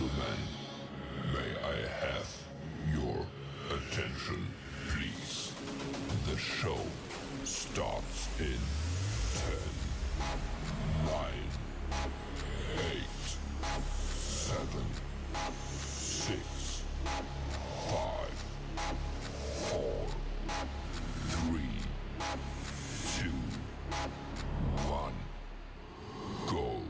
gentlemen, may I have your attention, please? The show starts in 9, 8, 7, 6, 5, 4, 3, 2, 1, go.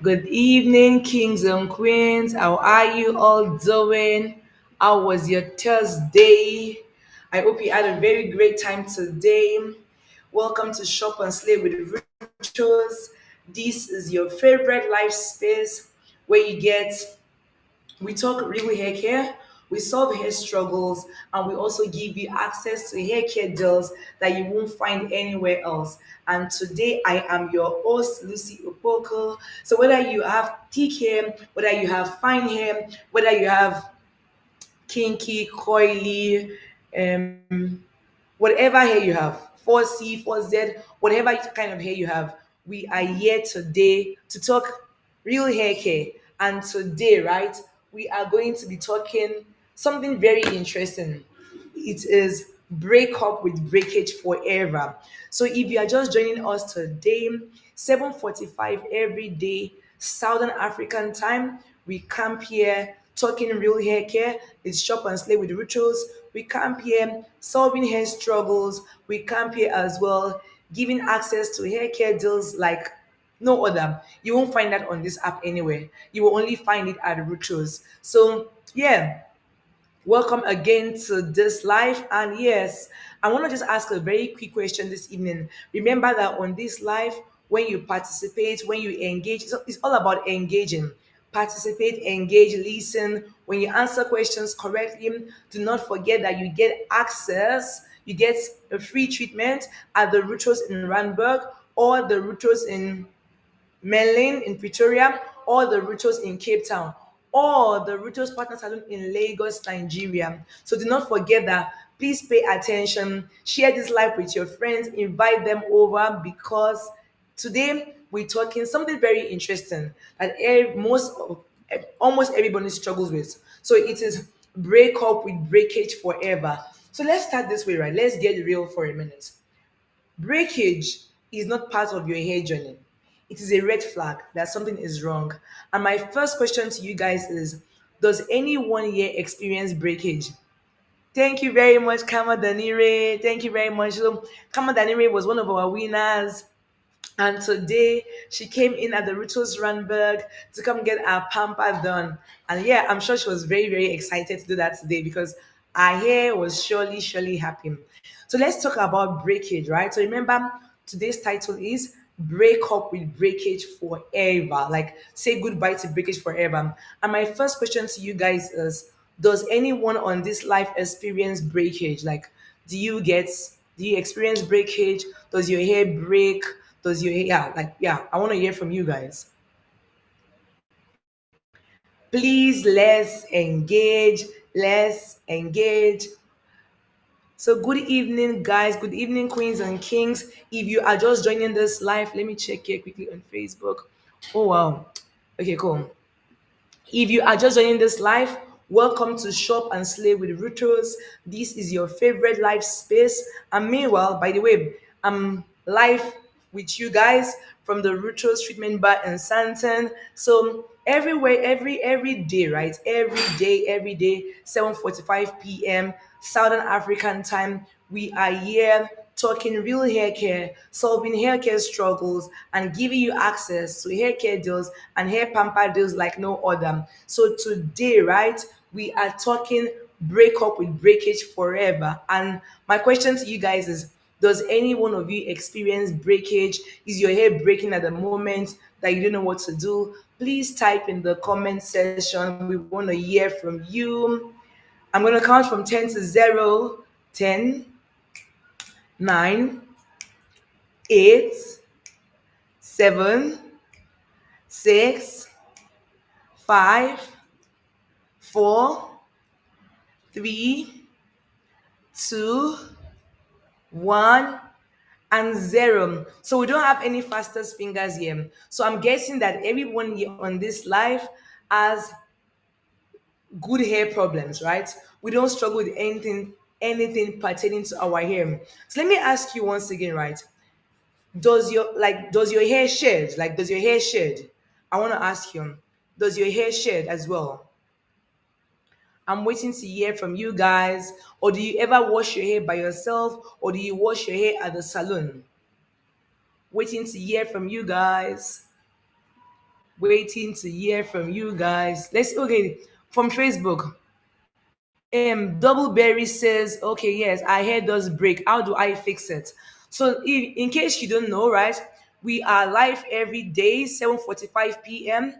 Good evening, kings and queens. How are you all doing? How was your Thursday? I hope you had a very great time today. Welcome to Shop and Slay with Ruutos. This is your favorite life space where we talk real hair care, we solve hair struggles, and we also give you access to hair care deals that you won't find anywhere else. And today I am your host, Lucy Opoko. So whether you have thick hair, whether you have fine hair, whether you have kinky, coily, um, whatever hair you have, 4C, 4Z, whatever kind of hair you have, we are here today to talk real hair care. And today, right, we are going to be talking something very interesting. It is break up with breakage forever. So if you are just joining us today, 7:45 every day, Southern African time, we camp here talking real hair care. It's shop and slay with rituals. We camp here solving hair struggles. We camp here as well, giving access to hair care deals like no other. You won't find that on this app anywhere. You will only find it at Ruutos. So yeah, welcome again to this live. And yes, I want to just ask a very quick question this evening. Remember that on this live, when you participate, when you engage, it's all about engaging. Participate, engage, listen. When you answer questions correctly, do not forget that you get access, you get a free treatment at the Rutos in Randburg or the Rutos in Merlin in Pretoria, or the Ruutos in Cape Town, or the Ruutos Partner Salon in Lagos, Nigeria. So do not forget that. Please pay attention. Share this live with your friends. Invite them over because today we're talking something very interesting that almost everybody struggles with. So it is break up with breakage forever. So let's start this way, right? Let's get real for a minute. Breakage is not part of your hair journey. It is a red flag that something is wrong. And my first question to you guys is, does anyone here experience breakage? Thank you very much, Kama Danire. Thank you very much. So, Kama Danire was one of our winners. And today she came in at the Rutos Runberg to come get our pamper done. And yeah, I'm sure she was very, very excited to do that today because our hair was surely happy. So let's talk about breakage, right? So remember, today's title is Break Up with Breakage Forever. Like, say goodbye to breakage forever. And my first question to you guys is, does anyone on this life experience breakage? Like, do you get do you experience breakage? Does your hair break? Does your hair, yeah, like, yeah, I want to hear from you guys. Please, let's engage. Let's engage. So, good evening, guys. Good evening, queens and kings. If you are just joining this live, let me check here quickly on Facebook. Oh, wow. Okay, cool. If you are just joining this live, welcome to Shop and Slay with Ruutos. This is your favorite live space. And meanwhile, by the way, I'm live with you guys from the Ruutos Treatment Bar in Santon. So everywhere, every day, right? Every day, 7:45 p.m. Southern African time, we are here talking real hair care, solving hair care struggles, and giving you access to hair care deals and hair pamper deals like no other. So today, right, we are talking break up with breakage forever. And my question to you guys is, does any one of you experience breakage? Is your hair breaking at the moment that you don't know what to do? Please type in the comment section. We want to hear from you. I'm going to count from 10 to 0. 10, 9, 8, 7, 6, 5, 4, 3, 2, 1, and 0. So we don't have any fastest fingers here. So I'm guessing that everyone here on this live has good hair problems, right? We don't struggle with anything pertaining to our hair. So let me ask you once again, right? Does your hair shed? Like, does your hair shed? I want to ask you, does your hair shed as well? I'm waiting to hear from you guys. Or do you ever wash your hair by yourself, or do you wash your hair at the salon? Waiting to hear from you guys. Waiting to hear from you guys. Let's okay from Facebook. Double Berry says, okay, yes, our hair does break. How do I fix it? So, in case you don't know, right, we are live every day, 7:45 p.m.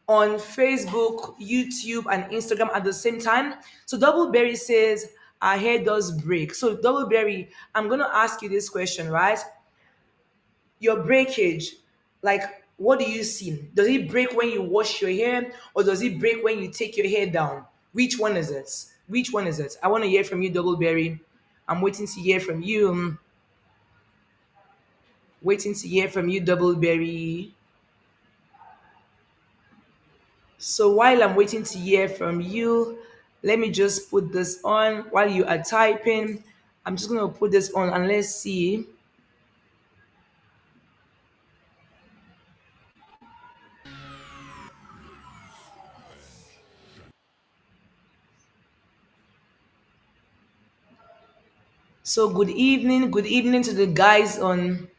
on Facebook, YouTube, and Instagram at the same time. So, Double Berry says, our hair does break. So, Double Berry, I'm going to ask you this question, right? Your breakage, like, what do you see? Does it break when you wash your hair, or does it break when you take your hair down? Which one is it? Which one is it? I want to hear from you, Doubleberry. I'm waiting to hear from you. Waiting to hear from you, Doubleberry. So while I'm waiting to hear from you, let me just put this on while you are typing. I'm just gonna put this on and let's see. So good evening to the guys on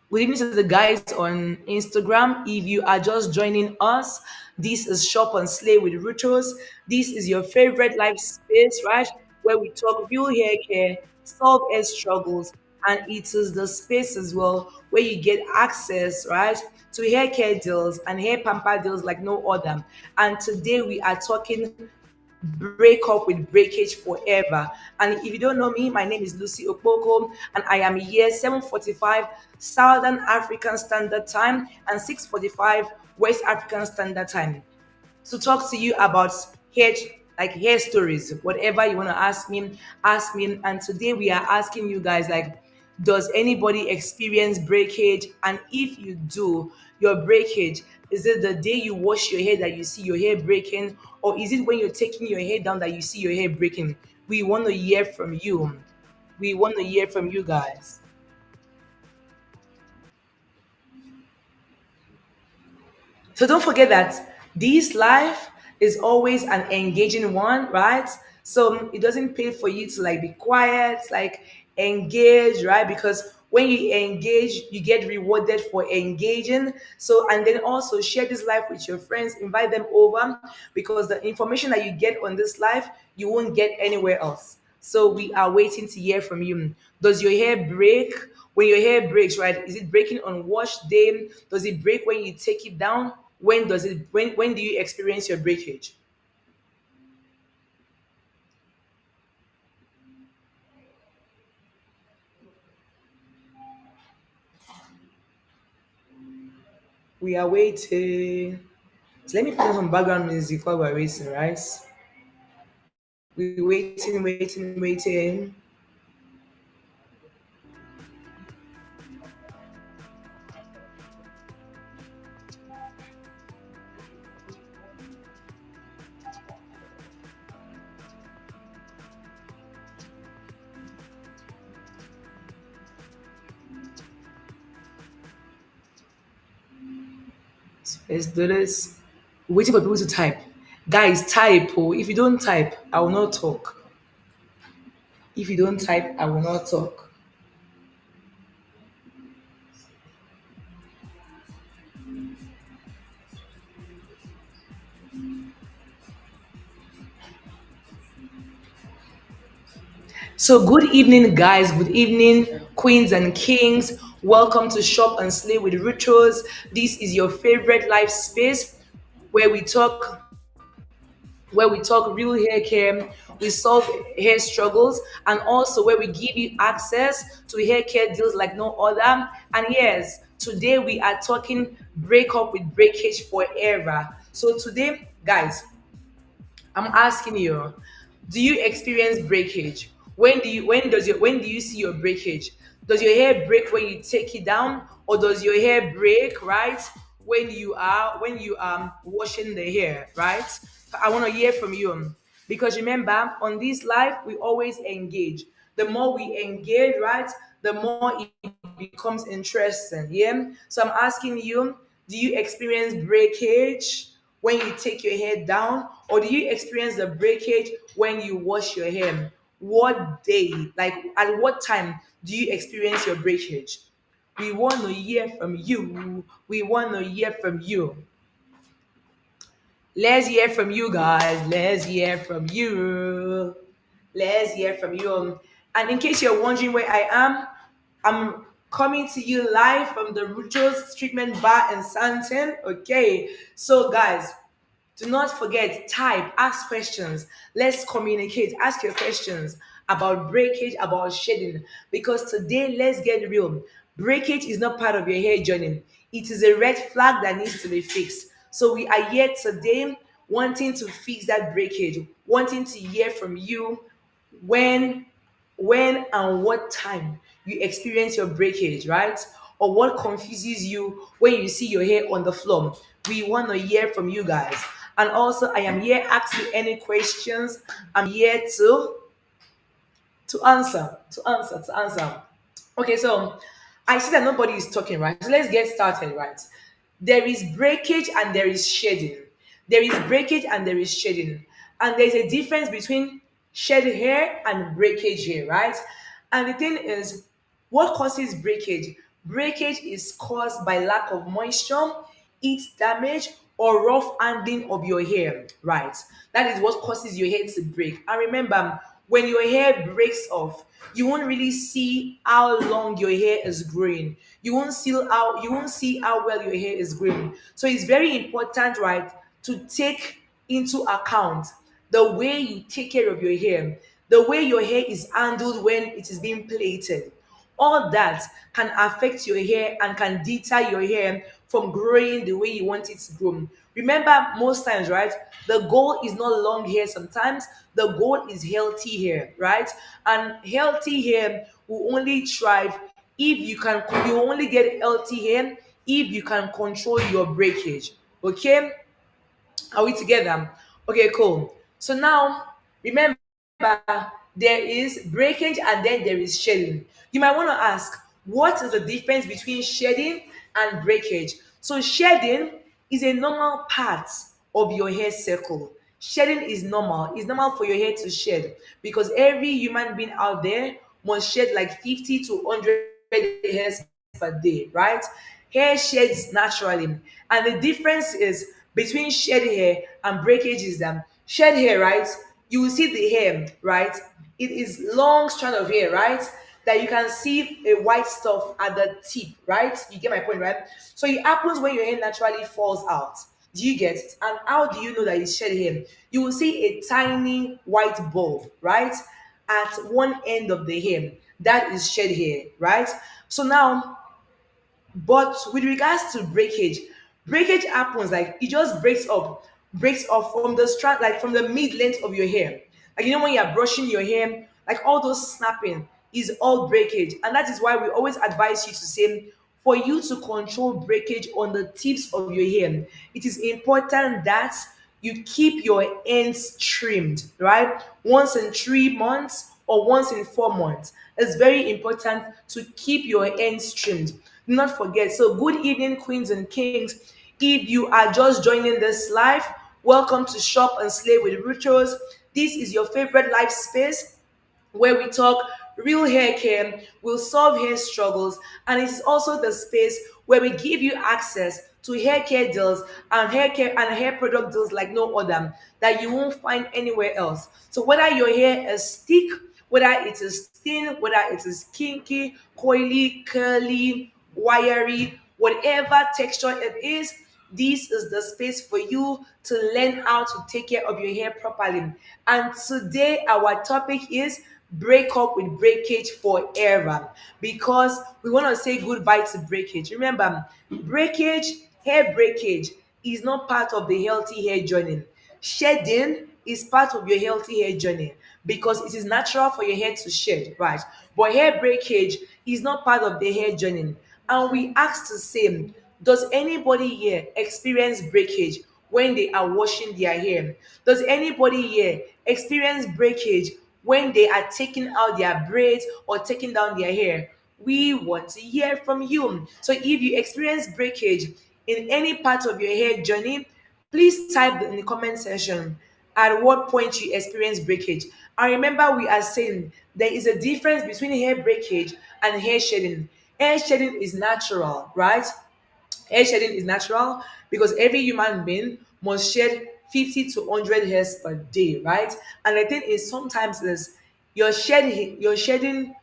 Good evening to the guys on Instagram. If you are just joining us, this is Shop and Slay with Ruutos. This is your favorite life space, right? Where we talk real hair care, solve hair struggles, and it is the space as well where you get access, right, to hair care deals and hair pamper deals like no other. And today we are talking break up with breakage forever. And if you don't know me, my name is Lucy Okpoko, and I am here 7:45 Southern African Standard Time and 6:45 West African Standard Time to talk to you about hair, like hair stories, whatever you want to ask me, ask me. And today we are asking you guys, like, does anybody experience breakage? And if you do, your breakage, is it the day you wash your hair that you see your hair breaking, or is it when you're taking your hair down that you see your hair breaking? We want to hear from you. We want to hear from you guys. So don't forget that this life is always an engaging one, right? So it doesn't pay for you to like be quiet, like engage, right? Because when you engage, you get rewarded for engaging. So and then also share this life with your friends, invite them over, because the information that you get on this life, you won't get anywhere else. So we are waiting to hear from you. Does your hair break? When your hair breaks, right? Is it breaking on wash day? Does it break when you take it down? When do you experience your breakage? We are waiting. So let me put on some background music while we're waiting, right? We're waiting. So let's do this. We're waiting for people to type. Guys, type. Oh, if you don't type, I will not talk. If you don't type, I will not talk. So, good evening, guys. Good evening, queens and kings. Welcome to Shop and Slay with Ruutos. This is your favorite life space where we talk where we talk real hair care, we solve hair struggles, and also where we give you access to hair care deals like no other. And yes, today we are talking break up with breakage forever. So today, guys, I'm asking you, do you experience breakage? When do you see your breakage? Does your hair break when you take it down, or does your hair break, right, when you washing the hair, right? I want to hear from you, because remember, on this life we always engage. The more we engage, right, the more it becomes interesting. Yeah. So I'm asking you, do you experience breakage when you take your hair down, or do you experience the breakage when you wash your hair? What day, like at what time do you experience your breakage? We want to hear from you. We want to hear from you. Let's hear from you guys. Let's hear from you. Let's hear from you. And in case you're wondering where I am, I'm coming to you live from the Ruutos Treatment Bar in Santon. Okay. So, guys, do not forget, type, ask questions. Let's communicate. Ask your questions about breakage, about shedding. Because today, let's get real. Breakage is not part of your hair journey. It is a red flag that needs to be fixed. So we are here today wanting to fix that breakage, wanting to hear from you when and what time you experience your breakage, right? Or what confuses you when you see your hair on the floor. We want to hear from you guys. And also, I am here asking any questions. I'm here to answer. Okay, so I see that nobody is talking, right? So let's get started, right? There is breakage and there is shedding. There is breakage and there is shedding. And there's a difference between shed hair and breakage hair, right? And the thing is, what causes breakage? Breakage is caused by lack of moisture, heat damage, or rough handling of your hair, right? That is what causes your hair to break. And remember, when your hair breaks off, you won't really see how long your hair is growing. You won't see how well your hair is growing. So it's very important, right, to take into account the way you take care of your hair, the way your hair is handled when it is being plaited. All that can affect your hair and can deter your hair from growing the way you want it to grow. Remember, most times, right, the goal is not long hair sometimes, the goal is healthy hair, right? And healthy hair will only thrive if you only get healthy hair if you can control your breakage. Okay? Are we together? Okay, cool. So now, remember, there is breakage and then there is shedding. You might want to ask, what is the difference between shedding and breakage? So, shedding is a normal part of your hair cycle. Shedding is normal. It's normal for your hair to shed because every human being out there must shed like 50 to 100 hairs per day, right? Hair sheds naturally. And the difference is between shed hair and breakage is that shed hair, right? You will see the hair, right? It is long strand of hair, right? That you can see a white stuff at the tip, right? You get my point, right? So it happens when your hair naturally falls out. Do you get it? And how do you know that it's shed hair? You will see a tiny white bulb, right? At one end of the hair. That is shed hair, right? So now, but with regards to breakage, breakage happens like it just breaks off from the strand, like from the mid length of your hair. Like when you're brushing your hair, like all those snapping is all breakage. And that is why we always advise you to say, for you to control breakage on the tips of your hair, it is important that you keep your ends trimmed, right? Once in 3 months or once in 4 months. It's very important to keep your ends trimmed. Do not forget. So, good evening, queens and kings. If you are just joining this live, welcome to Shop and Slay with Ruutos. This is your favorite live space where we talk real hair care, we'll solve hair struggles, and it is also the space where we give you access to hair care deals and hair care and hair product deals like no other that you won't find anywhere else. So whether your hair is thick, whether it is thin, whether it is kinky, coily, curly, wiry, whatever texture it is, this is the space for you to learn how to take care of your hair properly. And today, our topic is break up with breakage forever because we want to say goodbye to breakage. Remember, breakage, hair breakage, is not part of the healthy hair journey. Shedding is part of your healthy hair journey because it is natural for your hair to shed, right? But hair breakage is not part of the hair journey. And we ask to say, Does anybody here experience breakage when they are washing their hair? Does anybody here experience breakage when they are taking out their braids or taking down their hair? We want to hear from you. So if you experience breakage in any part of your hair journey, please type in the comment section at what point you experience breakage. And remember, we are saying there is a difference between hair breakage and hair shedding. Hair shedding is natural, right? Hair shedding is natural because every human being must shed 50 to 100 hairs per day, right? And the thing is, sometimes is your shedding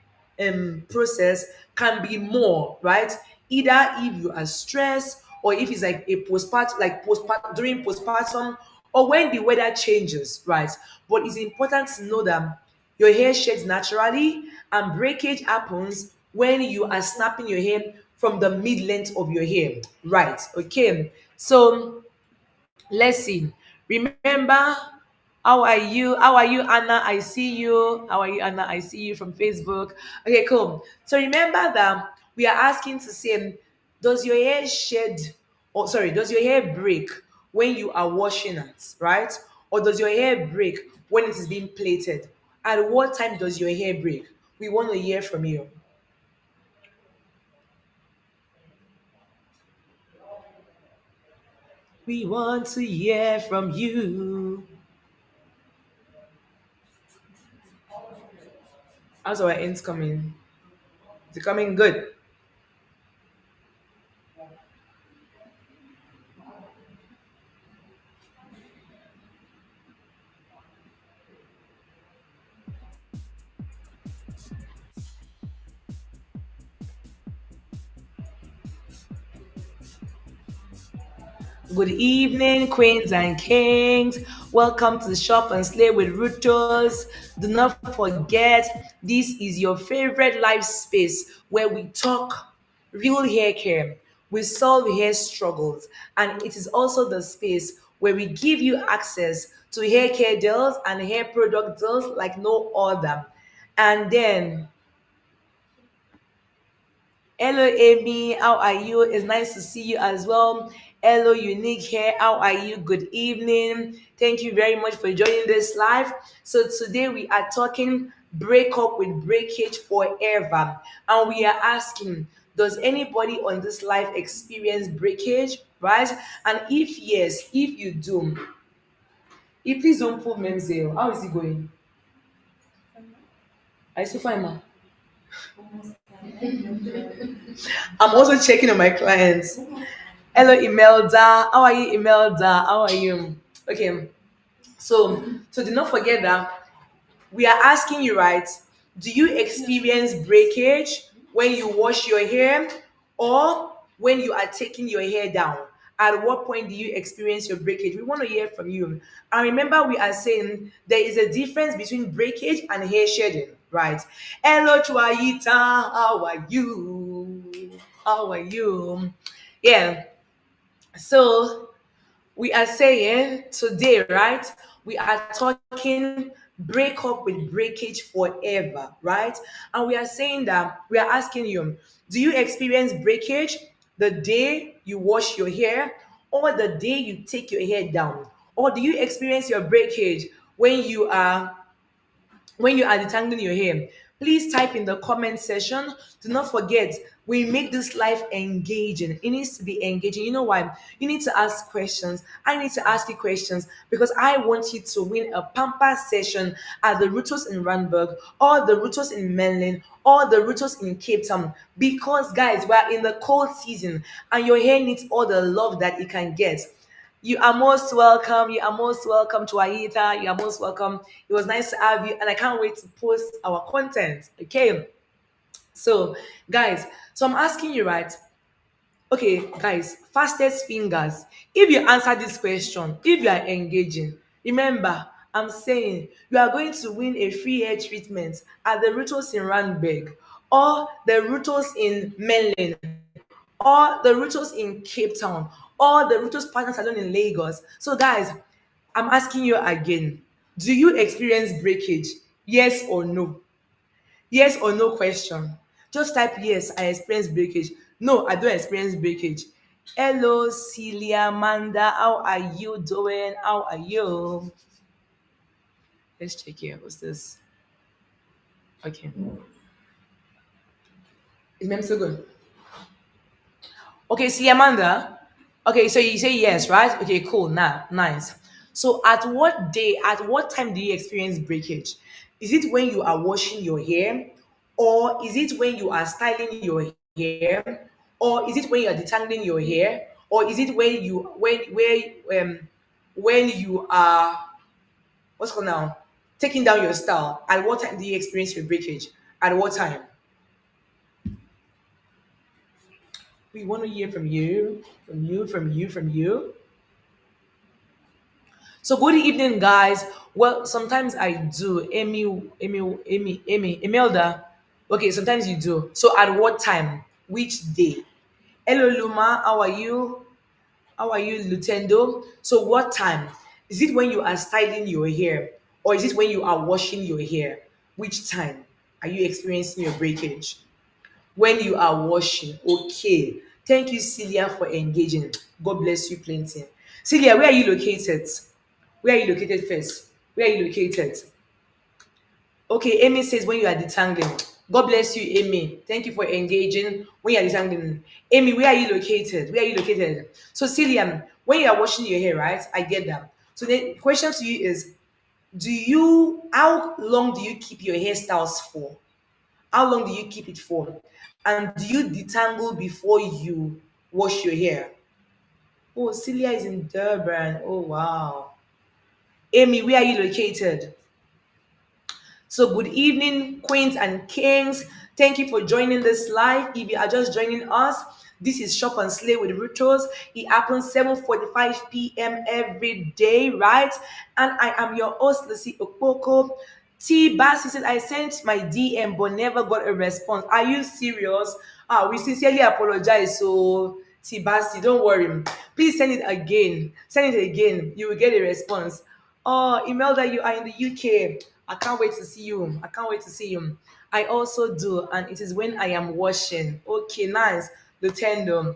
process can be more, right? Either if you are stressed or if it's like a postpartum, like postpartum during postpartum, or when the weather changes, right? But it's important to know that your hair sheds naturally, and breakage happens when you are snapping your hair from the mid length of your hair. Right. Okay. So let's see. Remember, how are you? How are you, Anna? I see you. How are you, Anna? I see you from Facebook. Okay, cool. So remember that we are asking to say, does your hair shed, or sorry, does your hair break when you are washing it, right? Or does your hair break when it is being plaited? At what time does your hair break? We want to hear from you. We want to hear from you. How's our ends coming? Is it coming good? Good evening, queens and kings. Welcome to Shop and Slay with Ruutos. Do not forget, this is your favorite live space where we talk real hair care, we solve hair struggles, and it is also the space where we give you access to hair care deals and hair product deals like no other. And then hello, Amy. How are you? It's nice to see you as well. Hello, Unique here. How are you? Good evening. Thank you very much for joining this live. So today we are talking break up with breakage forever, and we are asking, does anybody on this live experience breakage? Right? And if yes, if you do, if please don't pull Memzel. How is it going? I still fine, ma. I'm also checking on my clients. Hello, Imelda. How are you, Imelda? How are you? Okay. So do not forget that we are asking you, right? Do you experience breakage when you wash your hair or when you are taking your hair down? At what point do you experience your breakage? We want to hear from you. And remember, we are saying there is a difference between breakage and hair shedding, right? Hello, Chuaita. How are you? How are you? Yeah. So we are saying today, right? We are talking break up with breakage forever, right? And we are saying that we are asking you, do you experience breakage the day you wash your hair or the day you take your hair down? Or do you experience your breakage when you are detangling your hair? Please type in the comment section. Do not forget, we make this life engaging. It needs to be engaging. You know why? You need to ask questions. I need to ask you questions because I want you to win a pamper session at the Ruutos in Randburg or the Ruutos in Menlyn or the Ruutos in Cape Town. Because guys, we're in the cold season and your hair needs all the love that it can get. You are most welcome. You are most welcome to Aita. You are most welcome. It was nice to have you, and I can't wait to post our content. Okay. So, guys, so I'm asking you, right? Okay, guys, fastest fingers. If you answer this question, if you are engaging, remember, I'm saying you are going to win a free hair treatment at the Ruutos in Randburg or the Ruutos in Menlyn or the Ruutos in Cape Town or the Ruutos Partner Salon in Lagos. So, guys, I'm asking you again, do you experience breakage? Yes or no? Yes or no question. Just type yes, I experience breakage. No, I don't experience breakage. Hello, Celia Amanda. How are you doing? How are you? Let's check here. What's this? Okay. Is mem so good? Okay, Celia Amanda. Okay, so you say yes, right? Okay, cool. Nah, nice. So at what day, at what time do you experience breakage? Is it when you are washing your hair? Or is it when you are styling your hair? Or is it when you are detangling your hair? Or is it when you when you are what's called now? Taking down your style. At what time do you experience your breakage? At what time? We want to hear from you, from you. So good evening, guys. Well, sometimes I do. Imelda. Okay, sometimes you do. So at what time? Which day? Hello, Luma. How are you? How are you, Lutendo? So what time? Is it when you are styling your hair, or is it when you are washing your hair? Which time are you experiencing your breakage? When you are washing. Okay. Thank you, Celia, for engaging. God bless you plenty. Celia, where are you located? Where are you located first? Where are you located? Okay, Amy says when you are detangling. God bless you, Amy. Thank you for engaging when you are detangling. Amy, where are you located? Where are you located? So, Celia, when you are washing your hair, right? I get that. So, the question to you is, how long do you keep your hairstyles for? How long do you keep it for? And do you detangle before you wash your hair? Oh, Celia is in Durban. Oh, wow. Amy, where are you located? So, good evening, queens and kings. Thank you for joining this live. If you are just joining us, this is Shop and Slay with Ruutos. It happens 7:45 p.m. every day, right? And I am your host, Lucy Okpoko. T Bassi said, I sent my DM but never got a response. Are you serious? We sincerely apologize. So, T Bassi, don't worry. Please send it again. Send it again. You will get a response. Oh, Imelda, you are in the UK. I can't wait to see you. I can't wait to see you. I also do, and it is when I am washing. Okay, nice. The tender.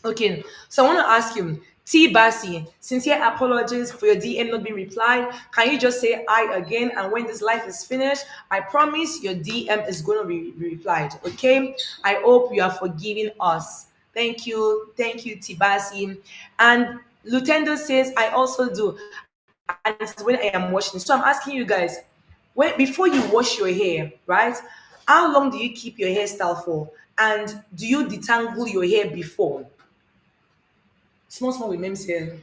Okay, so I want to ask you, T Bassi, sincere apologies for your DM not being replied. Can you just say I again? And when this life is finished, I promise your DM is going to be replied. Okay, I hope you are forgiving us. Thank you, T Bassi. And Lutendo says I also do, and it's when I am washing. So I'm asking you guys, when before you wash your hair, right? How long do you keep your hairstyle for? And do you detangle your hair before? Small, small with names here.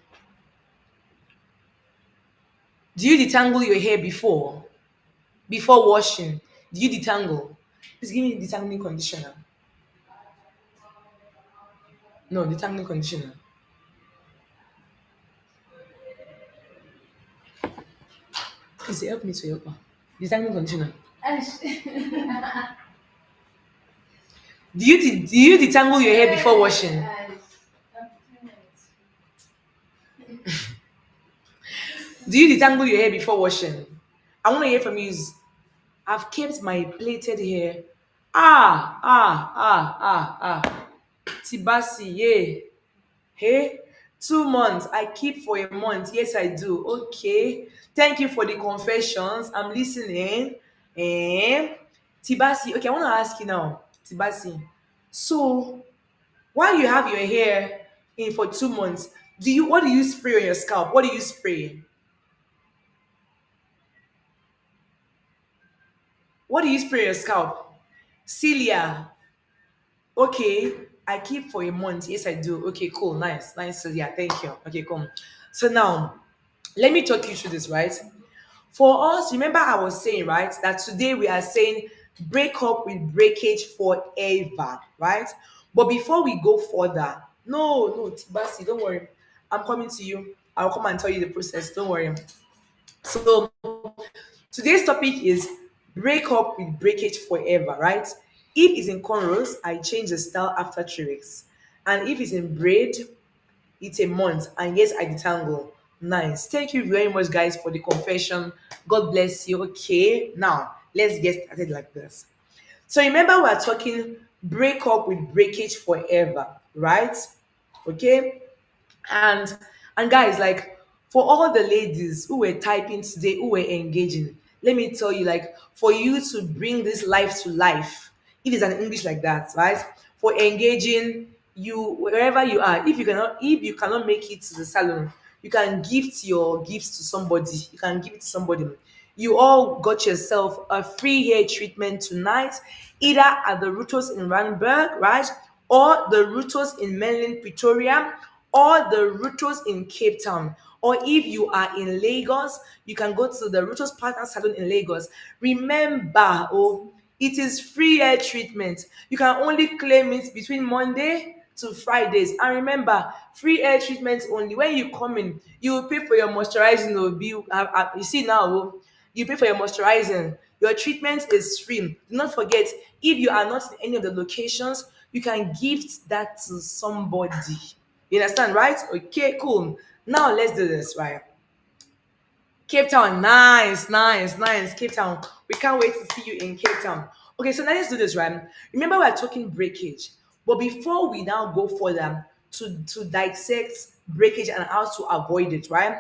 Do you detangle your hair before washing? Do you detangle? Please give me detangling conditioner. No, detangling conditioner. Please help me to help her. Detangling conditioner. Do you detangle your hair before washing? Do you detangle your hair before washing? I want to hear from you. I've kept my plaited hair. Ah. Tibasi, yeah. Hey, 2 months. I keep for a month. Yes, I do. Okay. Thank you for the confessions. I'm listening. Eh? Tibasi, okay, I want to ask you now, Tibasi. So, while you have your hair in for 2 months, what do you spray on your scalp? What do you spray? What do you spray on your scalp? Celia, okay, I keep for a month. Yes, I do. Okay, cool, nice. So yeah, thank you. Okay, cool. So now, let me talk you through this, right? For us, remember I was saying, right, that today we are saying break up with breakage forever, right? But before we go further, no, Tibasi, don't worry. I'm coming to you. I'll come and tell you the process. Don't worry. So today's topic is break up with breakage forever, right? If it's in cornrows, I change the style after 3 weeks. And if it's in braid, it's a month. And yes, I detangle. Nice. Thank you very much, guys, for the confession. God bless you. Okay, now let's get started like this. So remember, we're talking break up with breakage forever, right? Okay, and and guys, like, for all the ladies who were typing today, who were engaging, let me tell you, like, for you to bring this life to life, if it's an English like that, right? For engaging, you, wherever you are, if you cannot make it to the salon, you can gift your gifts to somebody. You can give it to somebody. You all got yourself a free hair treatment tonight, either at the Ruutos in Randburg, right? Or the Ruutos in Menlyn, Pretoria, or the Ruutos in Cape Town. Or if you are in Lagos, you can go to the Ruutos Partner Salon in Lagos. Remember, oh, it is free hair treatment. You can only claim it between Monday to Fridays. And remember, free hair treatments only. When you come in, you will pay for your moisturizing. Or bill. You see now, oh, you pay for your moisturizing. Your treatment is free. Do not forget, if you are not in any of the locations, you can gift that to somebody. You understand, right? Okay, cool. Now let's do this, right? Cape Town, nice, nice, nice. Cape Town. We can't wait to see you in Cape Town. Okay, so now let's do this, right? Remember, we're talking breakage. But before we now go further to dissect breakage and how to avoid it, right?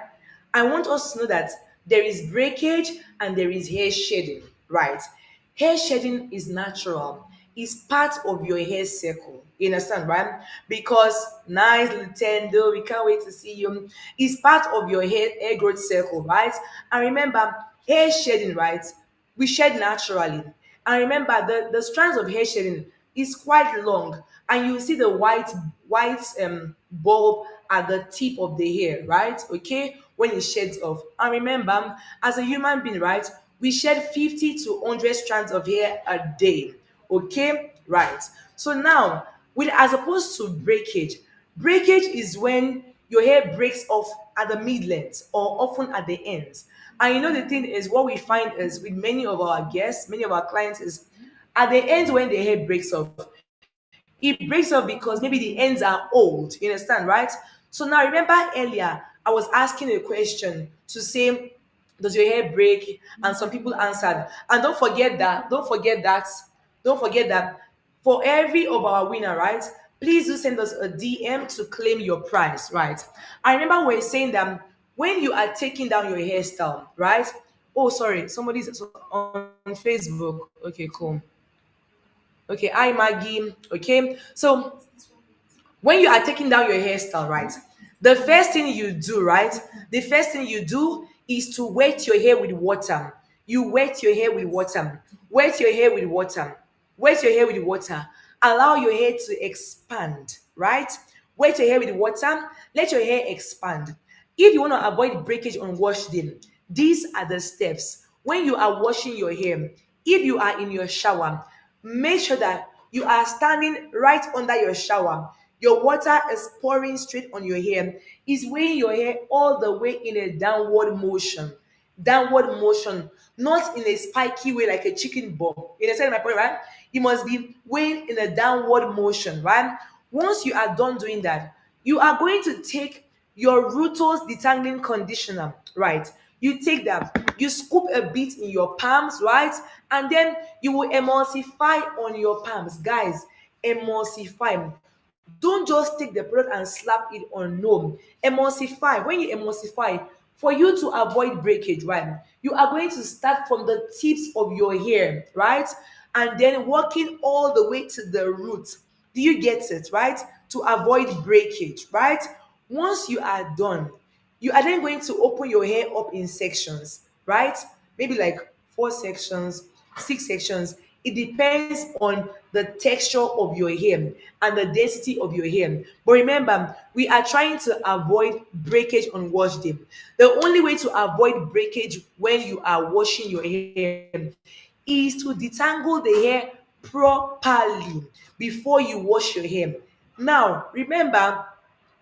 I want us to know that there is breakage and there is hair shedding, right? Hair shedding is natural. It's part of your hair cycle. You understand, right? Because nice Nintendo, we can't wait to see you. It's part of your hair growth cycle, right? And remember, hair shedding, right? We shed naturally. And remember, the strands of hair shedding is quite long, and you see the white bulb at the tip of the hair, right? Okay, when it sheds off. And remember, as a human being, right, we shed 50 to 100 strands of hair a day. Okay, right. So now, with as opposed to breakage is when your hair breaks off at the mid length or often at the ends. And you know, the thing is, what we find is with many of our guests, many of our clients, is at the ends when the hair breaks off, it breaks off because maybe the ends are old. You understand, right? So now, remember earlier I was asking a question to say, does your hair break? And some people answered. And don't forget that for every of our winner, right? Please do send us a DM to claim your prize, right? I remember we're saying that when you are taking down your hairstyle, right? Oh, sorry, somebody's on Facebook. Okay, cool. Okay, hi Maggie. Okay, so when you are taking down your hairstyle, right? The first thing you do, right? The first thing you do is to wet your hair with water. You wet your hair with water. Wet your hair with water. Wet your hair with water. Allow your hair to expand, right? Wet your hair with water. Let your hair expand. If you want to avoid breakage on wash day, these are the steps. When you are washing your hair, if you are in your shower, make sure that you are standing right under your shower. Your water is pouring straight on your hair. It's weighing your hair all the way in a downward motion. Downward motion, not in a spiky way like a chicken ball. You understand my point, right? It must be weighing in a downward motion, right? Once you are done doing that, you are going to take your Ruutos detangling conditioner, right? You take that, you scoop a bit in your palms, right? And then you will emulsify on your palms. Guys, emulsify. Don't just take the product and slap it on. No, emulsify. When you emulsify, for you to avoid breakage, right, you are going to start from the tips of your hair, right, and then working all the way to the root. Do you get it, right? To avoid breakage, right? Once you are done, you are then going to open your hair up in sections, right? Maybe like 4 sections, 6 sections. It depends on the texture of your hair and the density of your hair. But remember, we are trying to avoid breakage on wash day. The only way to avoid breakage when you are washing your hair is to detangle the hair properly before you wash your hair. Now, remember,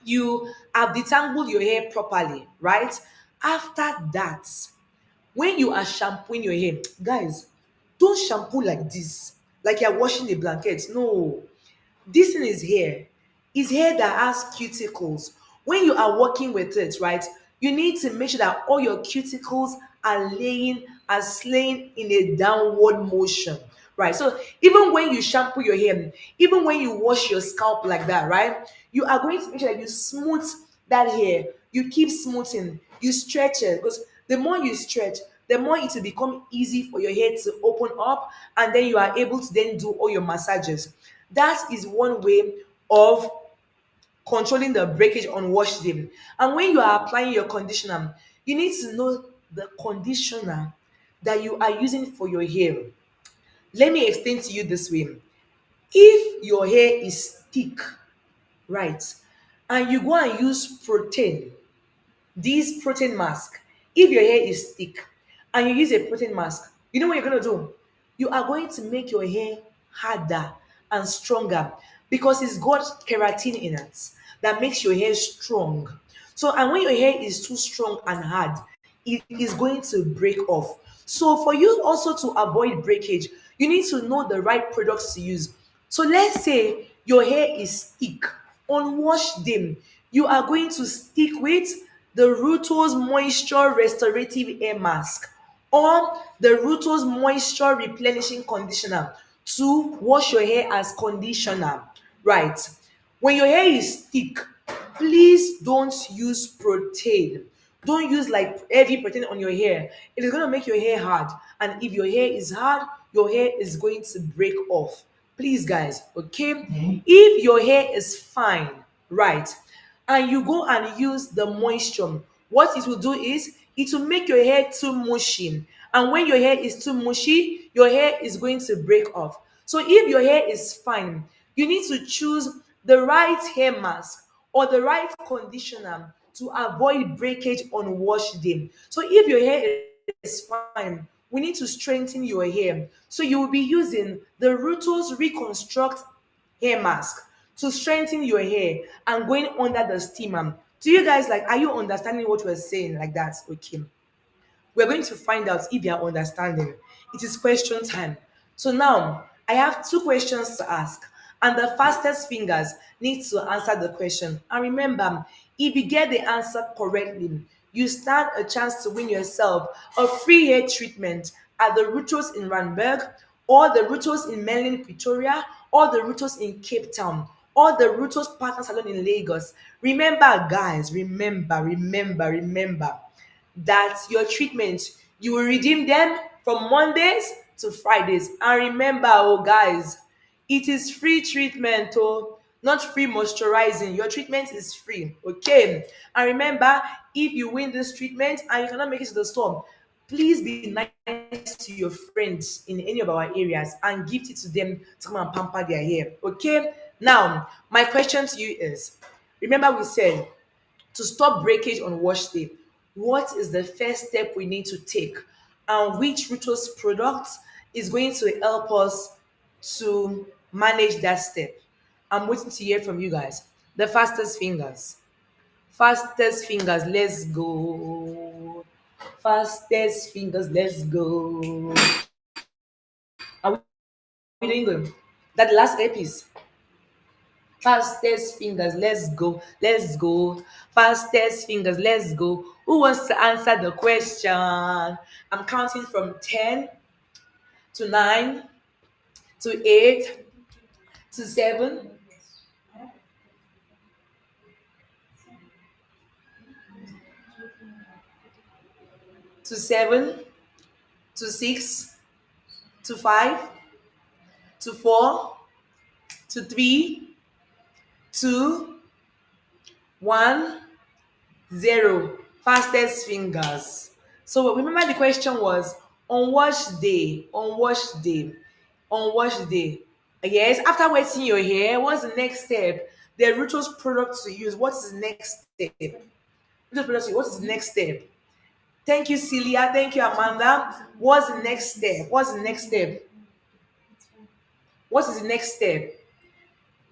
you have detangled your hair properly, right? After that, when you are shampooing your hair, guys, don't shampoo like this, like you're washing the blanket. No, this thing is hair. It's hair that has cuticles. When you are working with it, right, you need to make sure that all your cuticles are slaying in a downward motion. right? So even when you shampoo your hair, even when you wash your scalp like that, right, you are going to make sure that you smooth that hair. You keep smoothing, you stretch it, because the more you stretch, the more it will become easy for your hair to open up, and then you are able to then do all your massages. That is one way of controlling the breakage on wash day. And when you are applying your conditioner, you need to know the conditioner that you are using for your hair. Let me explain to you this way. If your hair is thick, right, and you go and use protein, this protein mask, if your hair is thick and you use a protein mask, you know what you're going to do? You are going to make your hair harder and stronger, because it's got keratin in it that makes your hair strong. So, and when your hair is too strong and hard, it is going to break off. So for you also to avoid breakage, you need to know the right products to use. So let's say your hair is thick. On wash day, you are going to stick with the Ruutos Moisture Restorative Hair Mask or the Ruutos Moisture Replenishing Conditioner to wash your hair as conditioner. Right. When your hair is thick, please don't use protein. Don't use like heavy protein on your hair. It is going to make your hair hard. And if your hair is hard, your hair is going to break off. Please, guys, okay? If your hair is fine, right, and you go and use the moisture, what it will do is it will make your hair too mushy. And when your hair is too mushy, your hair is going to break off. So if your hair is fine, you need to choose the right hair mask or the right conditioner to avoid breakage on wash day. So if your hair is fine, we need to strengthen your hair. So you will be using the Ruutos Reconstruct hair mask to strengthen your hair and going under the steamer. Do you guys like, are you understanding what we're saying like that? Okay. We're going to find out if you are understanding. It is question time. So now I have two questions to ask, and the fastest fingers need to answer the question. And remember, if you get the answer correctly, you stand a chance to win yourself a free hair treatment at the Ruutos in Randburg, or the Ruutos in Merlin, Pretoria, or the Ruutos in Cape Town, or the Ruutos Partner Salon in Lagos. Remember, guys, remember that your treatment, you will redeem them from Mondays to Fridays. And remember, oh guys, it is free treatment, oh, not free moisturizing. Your treatment is free, okay? And remember, if you win this treatment and you cannot make it to the store, please be nice to your friends in any of our areas and gift it to them to come and pamper their hair, okay? Now, my question to you is, remember we said to stop breakage on wash day, what is the first step we need to take? And which Ruutos product is going to help us to manage that step? I'm waiting to hear from you guys. The fastest fingers. Fastest fingers, let's go. Fastest fingers, let's go. Are we doing good? That last episode. Fastest fingers, let's go, let's go. Fastest fingers, let's go. Who wants to answer the question? I'm counting from 10 to 9 to 8 to 7 to 7 to 6 to 5 to 4 to 3 2 1 0. Fastest fingers. So remember the question was on wash day, on wash day, on wash day. Yes, after wetting your hair, what's the next step? The Ruutos product to use. What is the next step? Ruutos product to use. What is the next step? Thank you, Celia. Thank you, Amanda. What's the next step? What's the next step? What is the next step?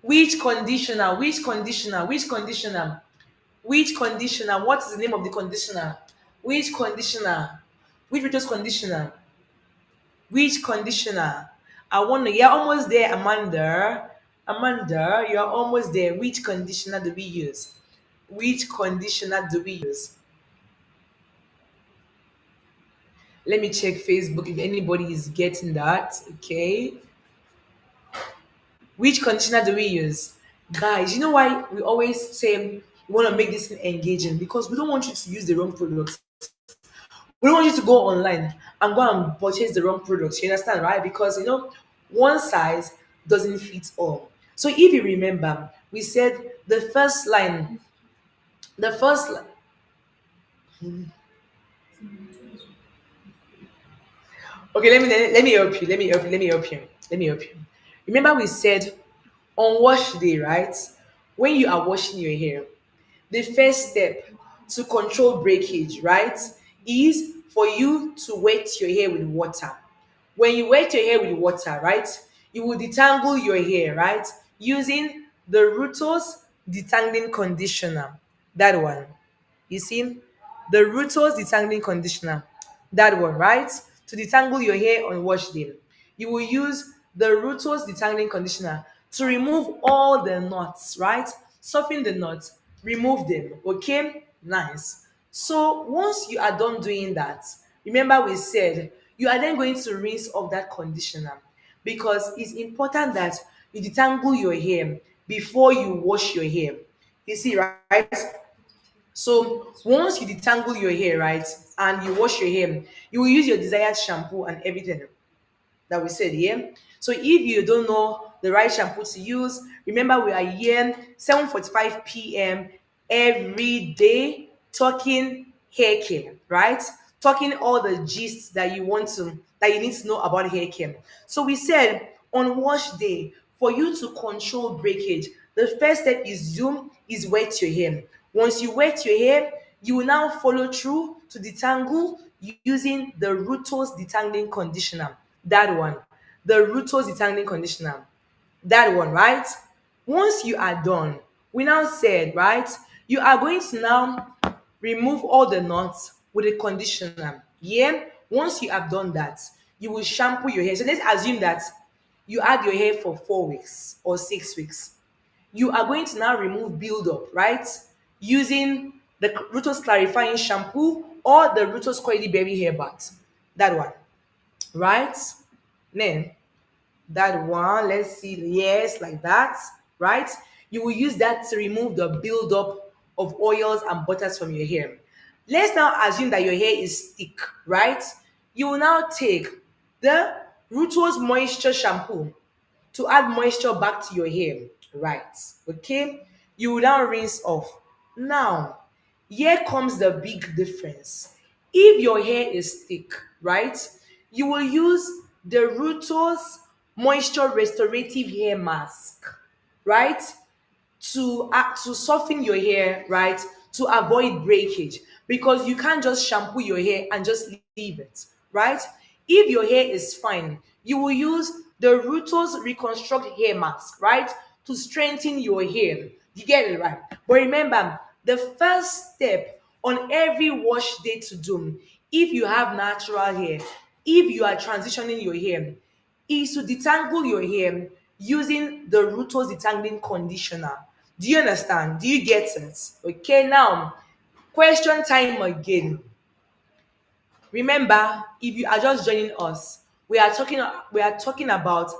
Which conditioner? Which conditioner? Which conditioner? Which conditioner? What is the name of the conditioner? Which conditioner? Which Rituals conditioner? Which conditioner? I want to. You're almost there, Amanda. Amanda, you're almost there. Which conditioner do we use? Which conditioner do we use? Let me check Facebook if anybody is getting that. Okay. Which conditioner do we use? Guys, you know why we always say we want to make this thing engaging? Because we don't want you to use the wrong products. We don't want you to go online and go and purchase the wrong products. You understand, right? Because one size doesn't fit all. So if you remember, we said the first line, the first li- okay, let me help you. Let me help you. Remember we said on wash day, right? When you are washing your hair, the first step to control breakage, right, is for you to wet your hair with water. When you wet your hair with water, right, you will detangle your hair, right, using the Ruutos detangling conditioner. That one. You see, the Ruutos detangling conditioner, that one, right? To detangle your hair on wash day, you will use the Ruutos detangling conditioner to remove all the knots, right? Soften the knots, remove them. Okay, nice. So once you are done doing that, remember we said you are then going to rinse off that conditioner because it's important that you detangle your hair before you wash your hair. You see, right? So once you detangle your hair, right, and you wash your hair, you will use your desired shampoo and everything that we said, yeah? So if you don't know the right shampoo to use, remember we are here 7:45 p.m. every day talking hair care, right? Talking all the gists that you need to know about hair care. So we said on wash day, for you to control breakage, the first step is wet your hair. Once you wet your hair, you will now follow through to detangle using the Ruutos detangling conditioner. That one. The Ruutos detangling conditioner. That one, right? Once you are done, we now said, right, you are going to now remove all the knots with a conditioner. Yeah? Once you have done that, you will shampoo your hair. So let's assume that you had your hair for 4 weeks or 6 weeks. You are going to now remove buildup, right? Using the Ruutos clarifying shampoo or the Ruutos coily berry hair bath. That one, right? Then that one, let's see, yes, like that, right? You will use that to remove the buildup of oils and butters from your hair. Let's now assume that your hair is thick, right? You will now take the Ruutos moisture shampoo to add moisture back to your hair, right? Okay, you will now rinse off. Now here comes the big difference. If your hair is thick, right, you will use the Ruutos moisture restorative hair mask, right, to soften your hair, right, to avoid breakage, because you can't just shampoo your hair and just leave it, right? If your hair is fine, you will use the Ruutos reconstruct hair mask, right, to strengthen your hair. You get it right? But remember, the first step on every wash day to do, if you have natural hair, if you are transitioning your hair, is to detangle your hair using the Ruutos detangling conditioner. Do you understand? Do you get it? Okay, now question time again. Remember, if you are just joining us, we are talking about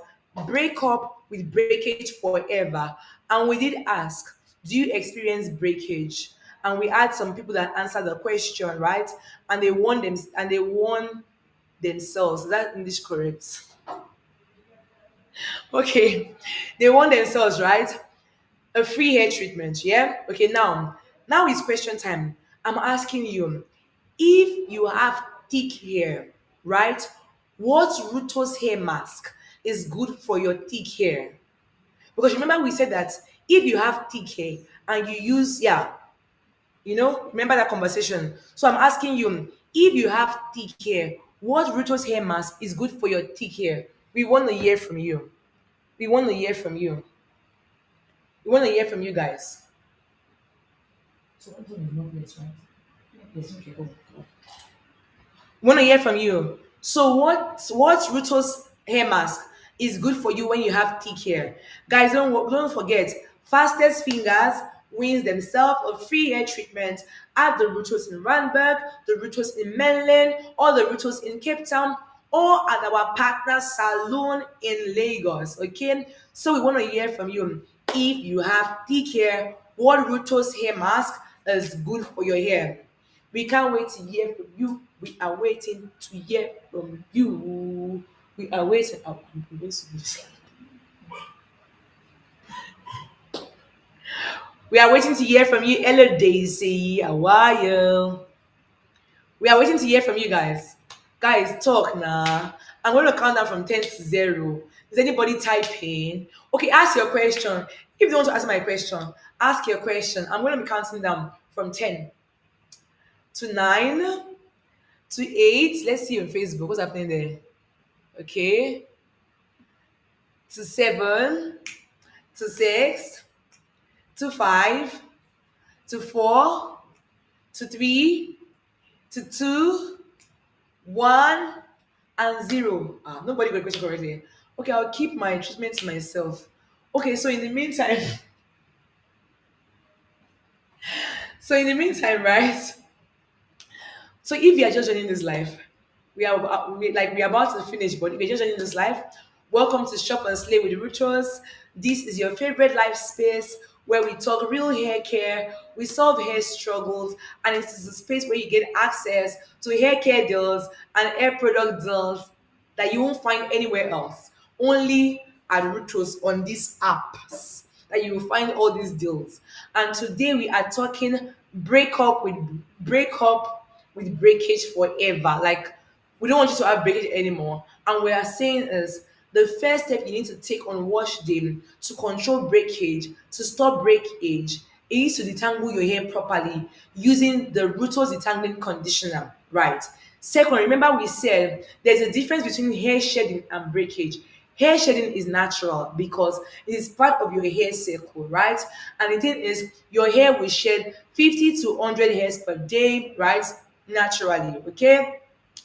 break up with breakage forever, and we did ask, do you experience breakage? And we had some people that answered the question, right? And they won themselves. Is that English correct? Okay, they want themselves, right? A free hair treatment, yeah? Okay, now it's question time. I'm asking you, if you have thick hair, right? What Ruutos hair mask is good for your thick hair? Because remember we said that if you have thick hair and you use, yeah, remember that conversation. So I'm asking you, if you have thick hair, what Ruutos hair mask is good for your thick hair? We want to hear from you. We want to hear from you. We want to hear from you guys. So what is no place, right? Yes, okay, go. We want to hear from you. So what Ruutos hair mask is good for you when you have thick hair? Guys, don't forget, fastest fingers wins themselves a free hair treatment at the Ruutos in Randburg, the Ruutos in Menlyn, or the Ruutos in Cape Town, or at our partner salon in Lagos. Okay, so we want to hear from you. If you have thick hair, what Ruutos hair mask is good for your hair? We can't wait to hear from you. We are waiting to hear from you. We are waiting. Oh, I'm going to do. We are waiting to hear from you. Hello, Daisy. How are you? We are waiting to hear from you guys. Guys, talk now. I'm going to count down from 10 to 0. Is anybody typing? Okay, ask your question. If you want to ask my question, ask your question. I'm going to be counting down from 10 to 9 to 8. Let's see on Facebook. What's happening there? Okay. To 7, to 6, to 5, to 4, to 3, to 2, 1, and 0. Ah, nobody got a question correctly. Okay, I'll keep my treatment to myself. Okay, so in the meantime, right? So if you are just joining this live, we are about to finish, but if you're just joining this live, welcome to Shop and Slay with Ruutos. This is your favorite life space where we talk real hair care, we solve hair struggles, and it is a space where you get access to hair care deals and hair product deals that you won't find anywhere else. Only at Ruutos on these apps that you will find all these deals. And today we are talking break up with breakage forever. Like we don't want you to have breakage anymore. And we are saying is the first step you need to take on wash day to control breakage, to stop breakage, is to detangle your hair properly using the Ruutos detangling conditioner. Right. Second, remember we said there's a difference between hair shedding and breakage. Hair shedding is natural because it is part of your hair cycle, right? And the thing is, your hair will shed 50 to 100 hairs per day, right? Naturally, okay?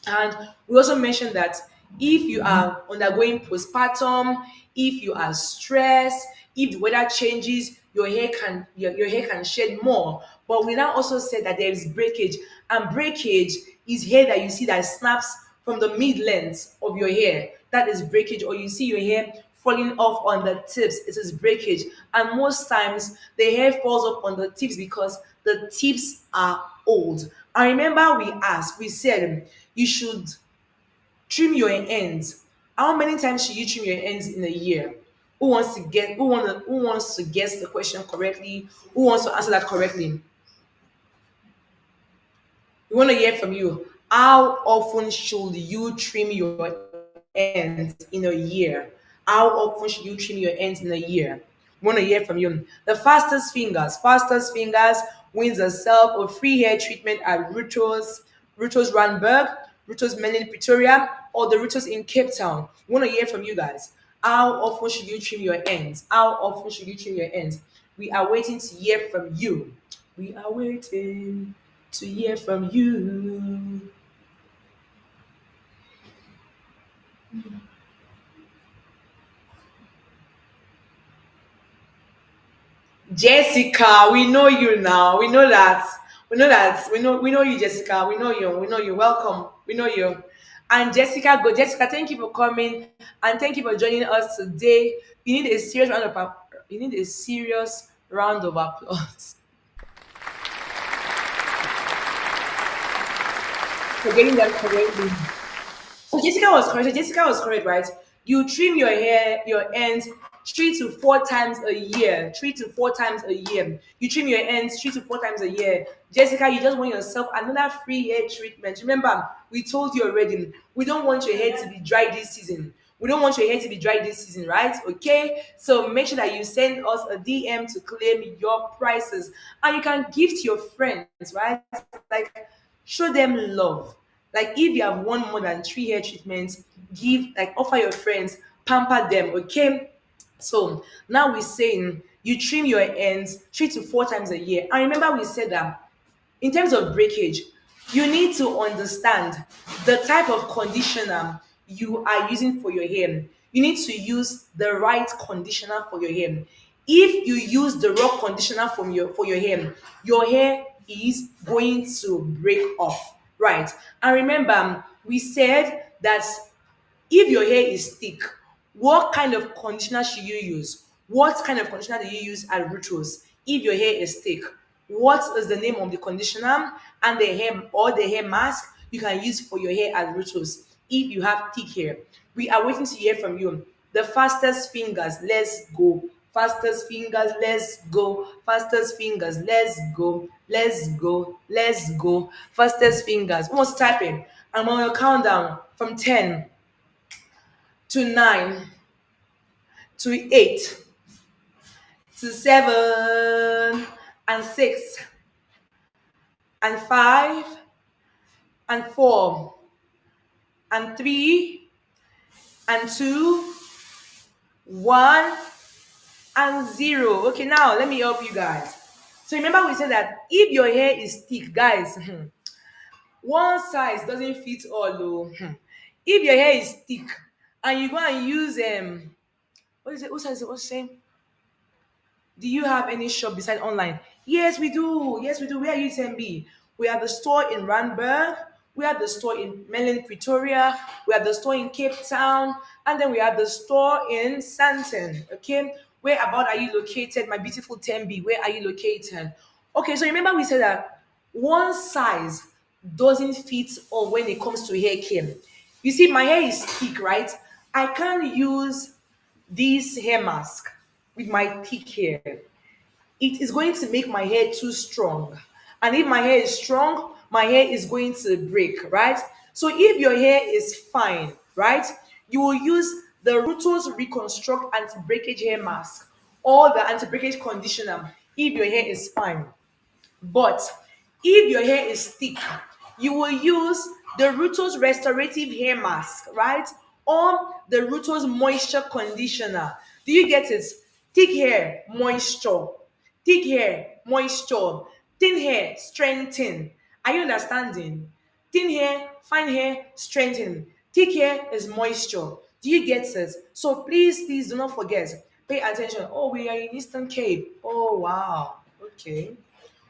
And we also mentioned that if you are undergoing postpartum, if you are stressed, if the weather changes, your hair can shed more. But we now also said that there is breakage, and breakage is hair that you see that snaps from the mid length of your hair. That is breakage, or you see your hair falling off on the tips. It is breakage, and most times the hair falls off on the tips because the tips are old. I remember we said you should trim your ends. How many times should you trim your ends in a year? Who wants to guess the question correctly? Who wants to answer that correctly? We want to hear from you. How often should you trim your ends in a year? How often should you trim your ends in a year? We want to hear from you. The fastest fingers wins herself a free hair treatment at Ruutos Randburg, Ruutos Menlyn Pretoria, or the Ruutos in Cape Town. We want to hear from you guys. How often should you trim your ends? How often should you trim your ends? We are waiting to hear from you. We are waiting to hear from you. Jessica, we know you now. We know that. We know that. We know you, Jessica. We know you. We know you. Welcome. We know you. And Jessica, go Jessica, thank you for coming and thank you for joining us today. You need a serious round of applause for getting that correctly. So Jessica was correct. So Jessica was correct, right? You trim your hair, your ends 3 to 4 times a year. 3 to 4 times a year. You trim your ends 3 to 4 times a year. Jessica, you just want yourself another free hair treatment. Remember, we told you already. We don't want your hair to be dry this season. We don't want your hair to be dry this season, right? Okay. So make sure that you send us a DM to claim your prices, and you can gift your friends, right? Like show them love. Like if you have won more than 3 hair treatments, give like offer your friends, pamper them, okay? So now we're saying you trim your ends 3 to 4 times a year. And remember, we said that in terms of breakage, you need to understand the type of conditioner you are using for your hair. You need to use the right conditioner for your hair. If you use the raw conditioner from your hair is going to break off, right? And remember, we said that if your hair is thick, what kind of conditioner should you use? What kind of conditioner do you use at Ruutos? If your hair is thick, what is the name of the conditioner and the hair or the hair mask you can use for your hair at Ruutos if you have thick hair? We are waiting to hear from you. The fastest fingers, let's go. Fastest fingers, let's go. Fastest fingers, let's go. Let's go. Let's go. Fastest fingers. Who wants to type in? I'm on your countdown from 10 to 9 to 8 to 7 and 6 and 5 and 4 and 3 and 2, 1 and 0. Okay, now let me help you guys. So remember we said that if your hair is thick, guys, one size doesn't fit all. Oh. If your hair is thick and you go and use what is it? What size? What's the same? Do you have any shop beside online? Yes, we do. Yes, we do. Where are you, TMB? We have the store in Randburg. We have the store in Melon, Pretoria. We have the store in Cape Town. And then we have the store in Santon. Okay. Where about are you located, my beautiful TMB? Where are you located? Okay, so remember we said that one size doesn't fit all when it comes to hair care. You see, my hair is thick, right? I can't use this hair mask with my thick hair. It is going to make my hair too strong. And if my hair is strong, my hair is going to break, right? So if your hair is fine, right, you will use the Ruutos Reconstruct Anti-Breakage Hair Mask or the anti-breakage conditioner if your hair is fine. But if your hair is thick, you will use the Ruutos Restorative Hair Mask, right? Or the Ruutos Moisture Conditioner. Do you get it? Thick hair, moisture. Thick hair, moisture. Thin hair, strengthen. Are you understanding? Thin hair, fine hair, strengthen. Thick hair is moisture. Do you get it? So please do not forget. Pay attention. Oh, we are in Eastern Cape. Oh, wow. Okay.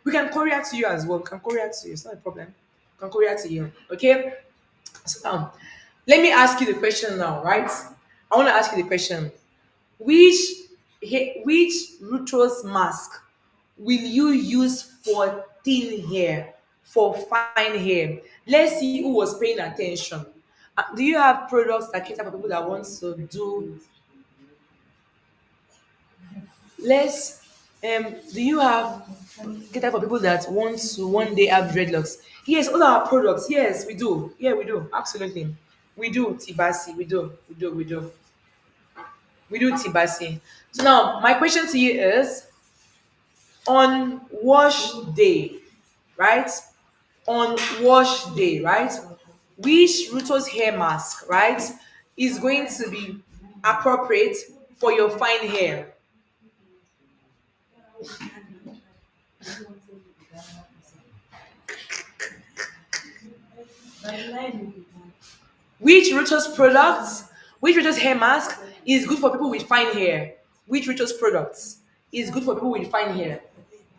We can courier to you as well. We can courier to you. It's not a problem. We can courier to you. Okay. So let me ask you the question now, right? I want to ask you the question. Which which Ruutos mask will you use for thin hair, for fine hair? Let's see who was paying attention. Do you have products that cater for people that want to do less? Do you have cater for people that want to one day have dreadlocks? Yes, all our products. Yes, we do. Yeah, we do. Absolutely, we do. Tibasi, we do. We do Tibasi. So now, my question to you is: on wash day, right? On wash day, right? Which Ruto's hair mask, right, is going to be appropriate for your fine hair? Which Ruto's products, which Ruto's hair mask is good for people with fine hair? Which Ruto's products is good for people with fine hair?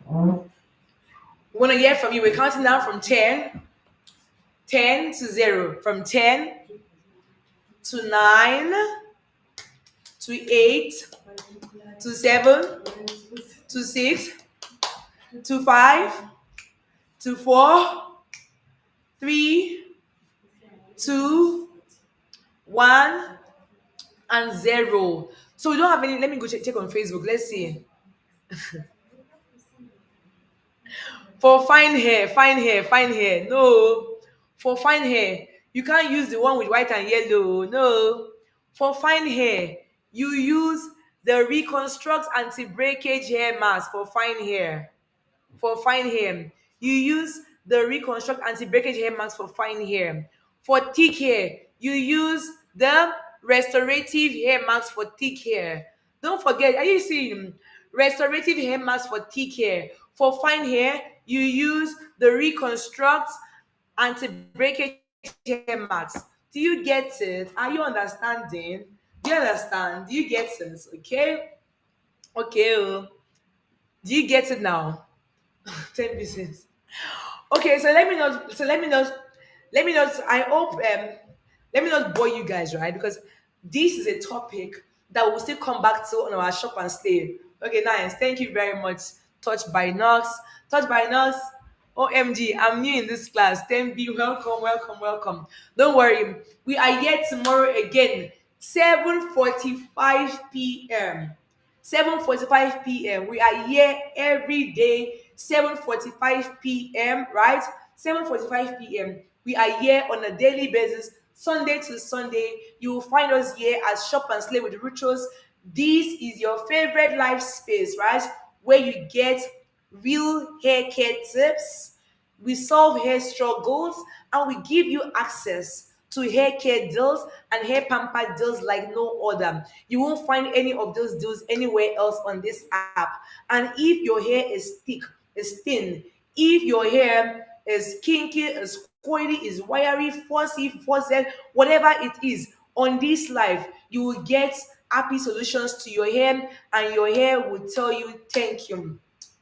We want to hear from you. We're counting down from 10, 10 to 0, from 10 to 9 to 8 to 7 to 6 to 5 to 4, 3, 2, 1, and 0. So we don't have any. Let me go check on Facebook. Let's see. For fine hair, fine hair, fine hair. No. For fine hair, you can't use the one with white and yellow. No. For fine hair, you use the Reconstruct Anti-Breakage Hair Mask for fine hair. For fine hair, you use the Reconstruct Anti-Breakage Hair Mask for fine hair. For thick hair, you use the Restorative Hair Mask for thick hair. Don't forget, are you seeing Restorative Hair Mask for thick hair? For fine hair, you use the Reconstruct Anti-Breakage Hair Mask. Do you get it? Are you understanding? Do you understand? Do you get it? Okay. Okay. Do you get it now? 10%. Okay, so let me not I hope let me not bore you guys, right? Because this is a topic that we'll still come back to on our shop and stay. Okay, nice. Thank you very much. Touched by Nox. Touched by Nox. OMG, I'm new in this class. 10B, welcome, welcome, welcome. Don't worry. We are here tomorrow again, 7:45 p.m. 7:45 p.m. We are here every day, 7:45 p.m., right? 7:45 p.m. We are here on a daily basis, Sunday to Sunday. You will find us here at Shop and Slay with Ruutos. This is your favorite life space, right? Where you get real hair care tips, we solve hair struggles, and we give you access to hair care deals and hair pamper deals like no other. You won't find any of those deals anywhere else on this app. And if your hair is thick, is thin, if your hair is kinky, is coily, is wiry, fussy, faucet, whatever it is, on this life, you will get happy solutions to your hair, and your hair will tell you thank you.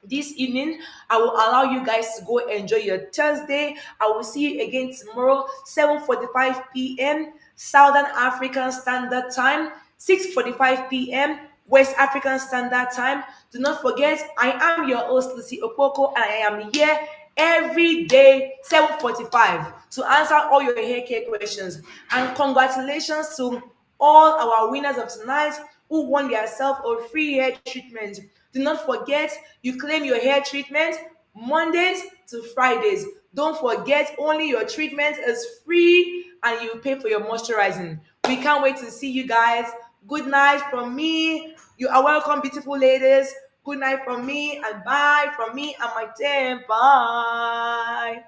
This evening, I will allow you guys to go enjoy your Thursday. I will see you again tomorrow, 7:45 p.m. Southern African Standard Time, 6:45 p.m. West African Standard Time. Do not forget, I am your host, Lucy Opoko, and I am here every day, 7:45, to answer all your hair care questions. And congratulations to all our winners of tonight who won themselves a free hair treatment. Do not forget, you claim your hair treatment Mondays to Fridays. Don't forget, only your treatment is free and you pay for your moisturizing. We can't wait to see you guys. Good night from me. You are welcome, beautiful ladies. Good night from me and bye from me and my team. Bye.